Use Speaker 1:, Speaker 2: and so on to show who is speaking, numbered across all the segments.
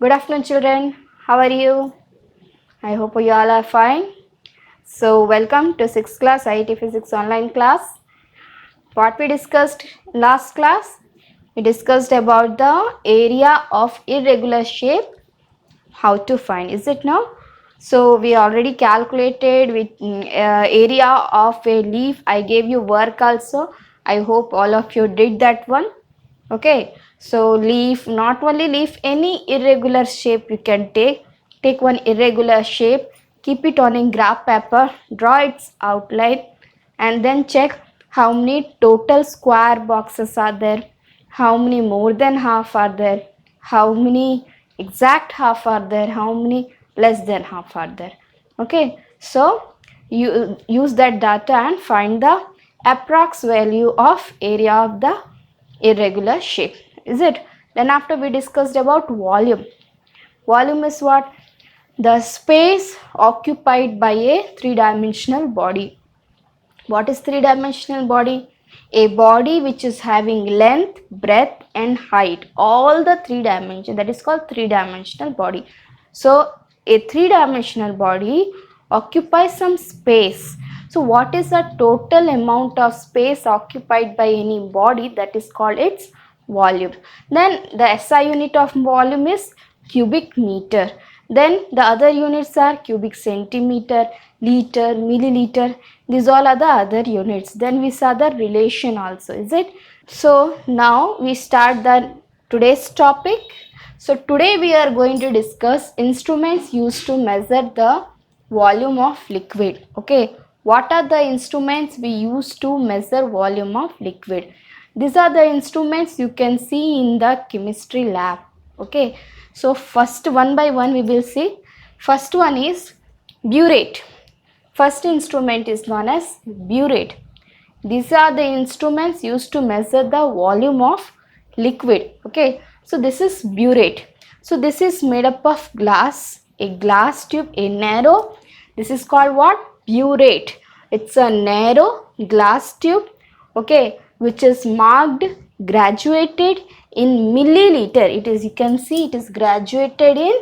Speaker 1: Good afternoon, children. How are you? I hope you all are fine. So, welcome to 6th class IIT Physics online class. What we discussed last class? We discussed about the area of irregular shape, how to find. Is it now? So, we already calculated with area of a leaf. I gave you work also. I hope all of you did that one. Okay, so leaf, not only leaf, any irregular shape you can take one irregular shape, keep it on a graph paper, draw its outline, and then check how many total square boxes are there, how many more than half are there, how many exact half are there, how many less than half are there. Okay, so you use that data and find the approx value of area of the irregular shape. Is it? Then after we discussed about volume. Volume is what? The space occupied by a three-dimensional body. What is three-dimensional body? A body which is having length, breadth and height. All the three dimensions. That is called three-dimensional body. So a three-dimensional body occupies some space. So what is the total amount of space occupied by any body? That is called its volume. Then the SI unit of volume is cubic meter. Then the other units are cubic centimeter, liter, milliliter. These all are the other units. Then we saw the relation also. Is it? So now we start the today's topic. So today we are going to discuss instruments used to measure the volume of liquid. Okay, what are the instruments we use to measure volume of liquid? These are the instruments you can see in the chemistry lab. Okay, so first one by one we will see. First one is burette. First instrument is known as burette. These are the instruments used to measure the volume of liquid. Okay, so this is burette. So this is made up of glass, a glass tube, a narrow. This is called what? Burette. It's a narrow glass tube, okay, which is marked, graduated in milliliter. It is, you can see it is graduated in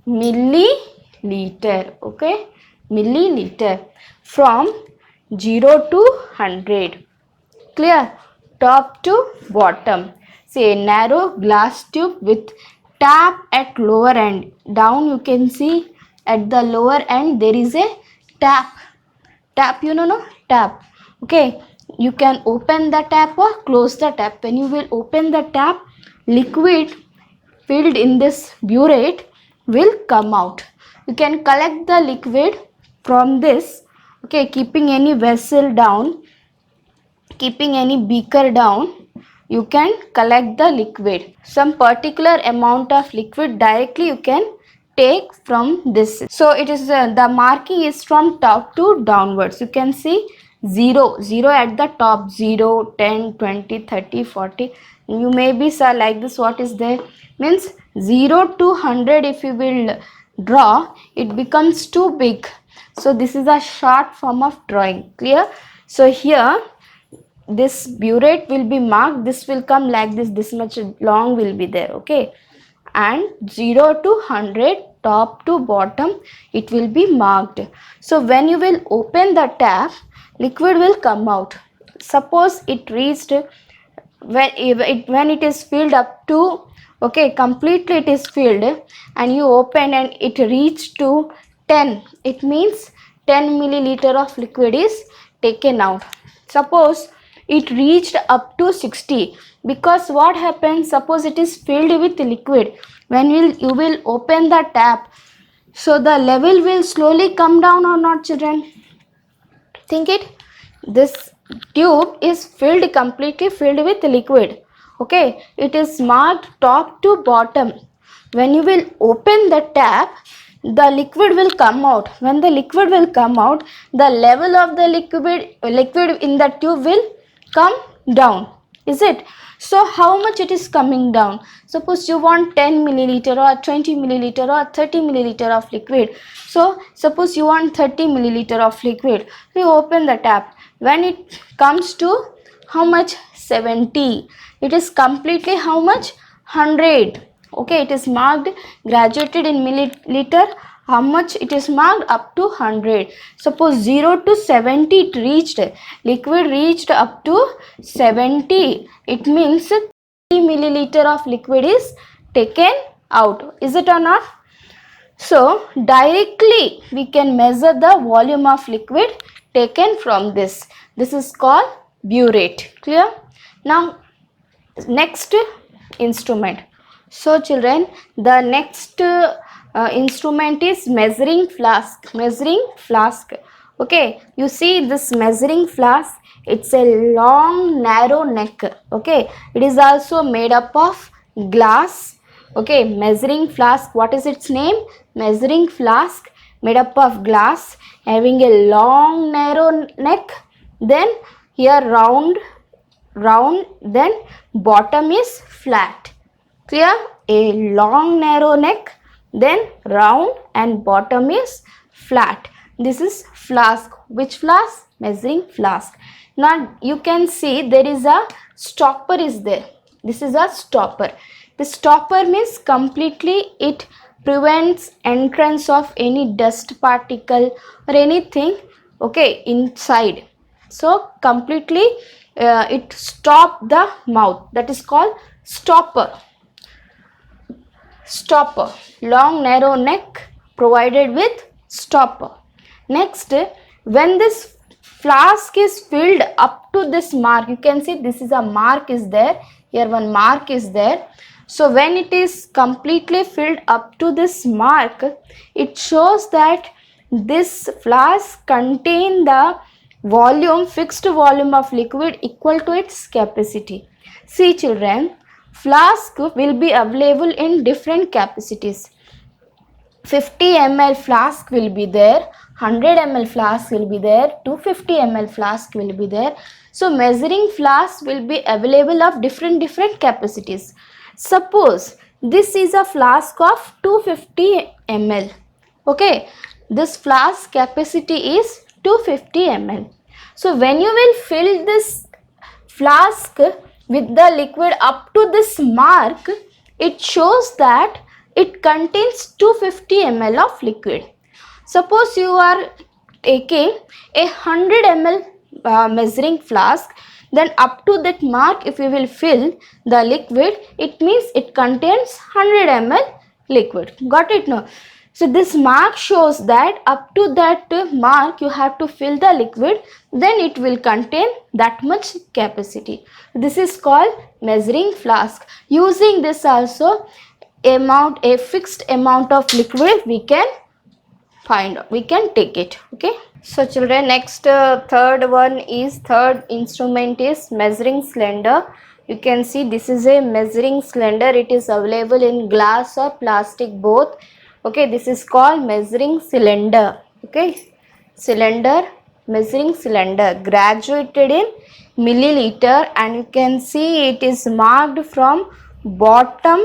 Speaker 1: milliliter. Okay, milliliter from 0 to 100. Clear? Top to bottom. Say a narrow glass tube with tap at lower end. Down you can see at the lower end there is a tap. Tap, you know, no? Tap. Okay. You can open the tap or close the tap. When you will open the tap, liquid filled in this burette will come out. You can collect the liquid from this. Okay, keeping any vessel down, keeping any beaker down, you can collect the liquid. Some particular amount of liquid directly you can take from this. So it is the marking is from top to downwards. You can see 0 at the top, 0, 10, 20, 30, 40. You may be sir like this, what is there? Means 0 to 100 if you will draw, it becomes too big. So this is a short form of drawing. Clear? So here this burette will be marked, this will come like this much long will be there. Okay, and 0 to 100 top to bottom it will be marked. So when you will open the tap, liquid will come out. Suppose it reached when it is filled up to, okay, completely it is filled and you open and it reached to 10, it means 10 milliliter of liquid is taken out. Suppose it reached up to 60, because what happens, suppose it is filled with liquid, when you will open the tap, so the level will slowly come down or not, children? Think it. This tube is filled, completely filled with liquid. Okay, it is marked top to bottom. When you will open the tap, the liquid will come out. When the liquid will come out, the level of the liquid in the tube will come down. Is it? So how much it is coming down? Suppose you want 10 milliliter or 20 milliliter or 30 milliliter of liquid. So suppose you want 30 milliliter of liquid. You open the tap. When it comes to how much? 70. It is completely how much? 100. Okay, it is marked graduated in milliliter. How much it is marked? Up to 100. Suppose 0 to 70 it reached, liquid reached up to 70, it means 30 milliliter of liquid is taken out. Is it or not? So directly we can measure the volume of liquid taken from this. This is called burette. Clear? Now next instrument. So children, the next instrument is measuring flask. Measuring flask. Okay, you see this measuring flask, it's a long narrow neck. Okay, it is also made up of glass. Okay, measuring flask, what is its name? Measuring flask, made up of glass, having a long narrow neck, then here round, then bottom is flat. Clear? A long narrow neck, then round, and bottom is flat. This is flask. Which flask? Measuring flask. Now you can see there is a stopper is there. This is a stopper. The stopper means completely it prevents entrance of any dust particle or anything, okay, inside. So completely it stop the mouth. That is called stopper. Stopper, long narrow neck provided with stopper. Next, when this flask is filled up to this mark, you can see this is a mark is there, here one mark is there. So when it is completely filled up to this mark, it shows that this flask contain the volume, fixed volume of liquid equal to its capacity. See children, flask will be available in different capacities. 50 ml flask will be there, 100 ml flask will be there, 250 ml flask will be there. So measuring flask will be available of different capacities. Suppose this is a flask of 250 ml. Okay, this flask capacity is 250 ml. So when you will fill this flask with the liquid up to this mark, it shows that it contains 250 ml of liquid. Suppose you are taking a 100 ml measuring flask, then up to that mark if you will fill the liquid, it means it contains 100 ml liquid. Got it now? So this mark shows that up to that mark you have to fill the liquid, then it will contain that much capacity. This is called measuring flask. Using this also a fixed amount of liquid we can find out, we can take it. Okay, so children, next third instrument is measuring cylinder. You can see this is a measuring cylinder. It is available in glass or plastic both. Okay, this is called measuring cylinder. Okay, cylinder, measuring cylinder, graduated in milliliter, and you can see it is marked from bottom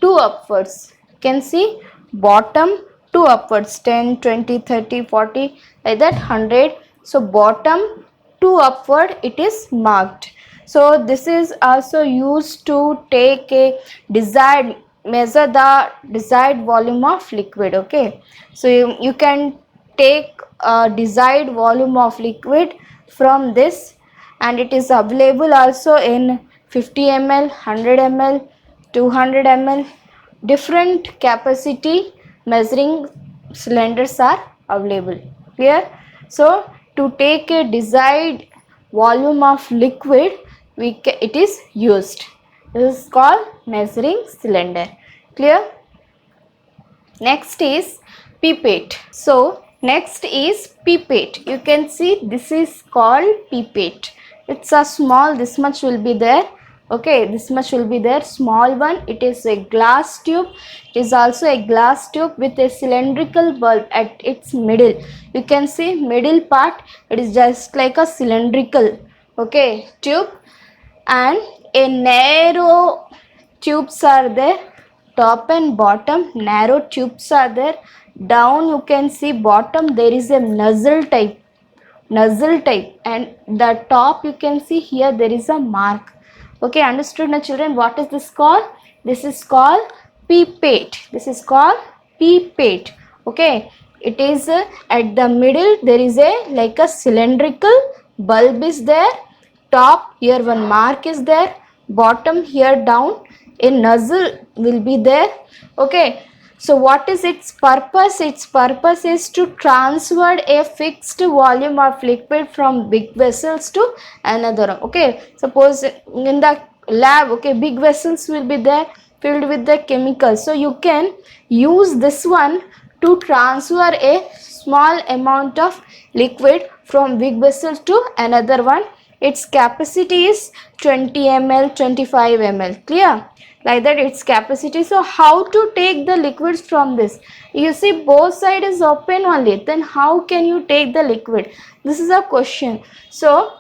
Speaker 1: to upwards. You can see bottom to upwards, 10, 20, 30, 40, like that 100. So bottom to upward it is marked. So this is also used to take a desired, measure the desired volume of liquid. Okay, so you can take a desired volume of liquid from this, and it is available also in 50 ml, 100 ml, 200 ml. Different capacity measuring cylinders are available. Clear? So to take a desired volume of liquid, it is used. This is called measuring cylinder. Clear? Next is pipette. So next is pipette. You can see this is called pipette. It's a small, this much will be there. Okay, this much will be there, small one. It is a glass tube. It is also a glass tube with a cylindrical bulb at its middle. You can see middle part, it is just like a cylindrical, okay, tube, and a narrow tubes are there, top and bottom narrow tubes are there. Down you can see bottom there is a nozzle type, and the top you can see here there is a mark. Okay, understood now children? What is this called? This is called pipette. This is called pipette. Okay, it is at the middle there is a like a cylindrical bulb is there. Top here one mark is there. Bottom here down a nozzle will be there. Okay, so what is its purpose? Its purpose is to transfer a fixed volume of liquid from big vessels to another. Okay, suppose in the lab, okay, big vessels will be there filled with the chemicals, so you can use this one to transfer a small amount of liquid from big vessel to another one. Its capacity is 20 ml, 25 ml. Clear? Like that its capacity. So how to take the liquids from this? You see both side is open only, then how can you take the liquid? This is a question. So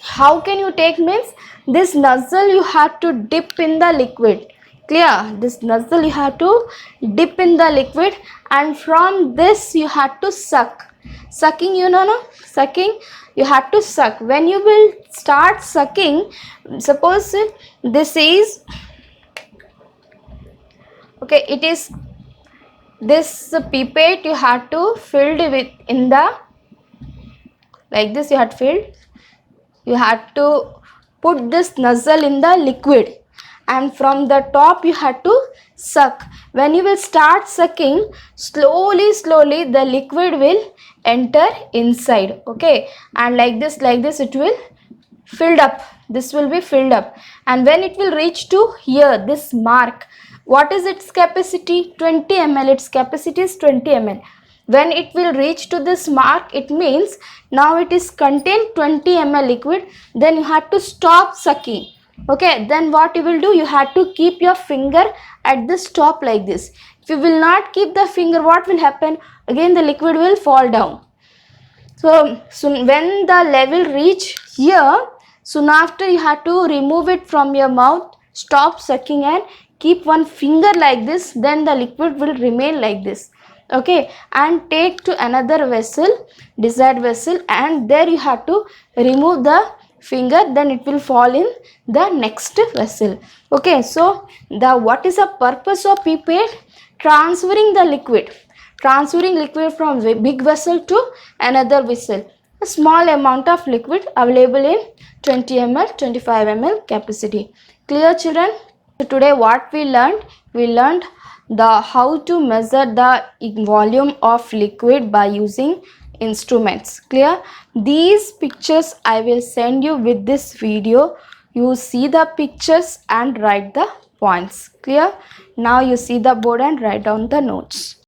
Speaker 1: how can you take means this nozzle you have to dip in the liquid. Clear? This nozzle you have to dip in the liquid, and from this you have to suck. Sucking, you know, no? Sucking, you have to suck. When you will start sucking, suppose this is, okay, it is this pipette you have to filled with in the, like this you have filled, you have to put this nozzle in the liquid, and from the top you have to suck. When you will start sucking, slowly the liquid will enter inside. Okay, and like this it will filled up. This will be filled up, and when it will reach to here this mark, what is its capacity? 20 ml. Its capacity is 20 ml. When it will reach to this mark, it means now it is contain 20 ml liquid. Then you have to stop sucking. Okay, then what you will do? You have to keep your finger at this top like this. If you will not keep the finger, what will happen? Again the liquid will fall down. So when the level reach here, soon after you have to remove it from your mouth, stop sucking and keep one finger like this, then the liquid will remain like this. Okay, and take to another vessel, desired vessel, and there you have to remove the finger, then it will fall in the next vessel. Okay, so the what is the purpose of pipette? Transferring the liquid. Transferring liquid from big vessel to another vessel. A small amount of liquid available in 20 ml, 25 ml capacity. Clear, children? So today what we learned? We learned the how to measure the volume of liquid by using instruments. Clear? These pictures I will send you with this video. You see the pictures and write the points. Clear? Now you see the board and write down the notes.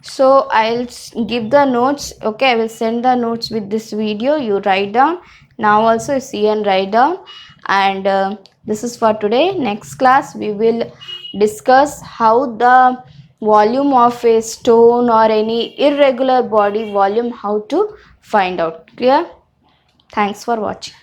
Speaker 1: So I'll give the notes. Okay, I will send the notes with this video. You write down. Now also see and write down. And this is for today. Next class we will discuss how the volume of a stone or any irregular body volume, how to find out. Clear? Thanks for watching.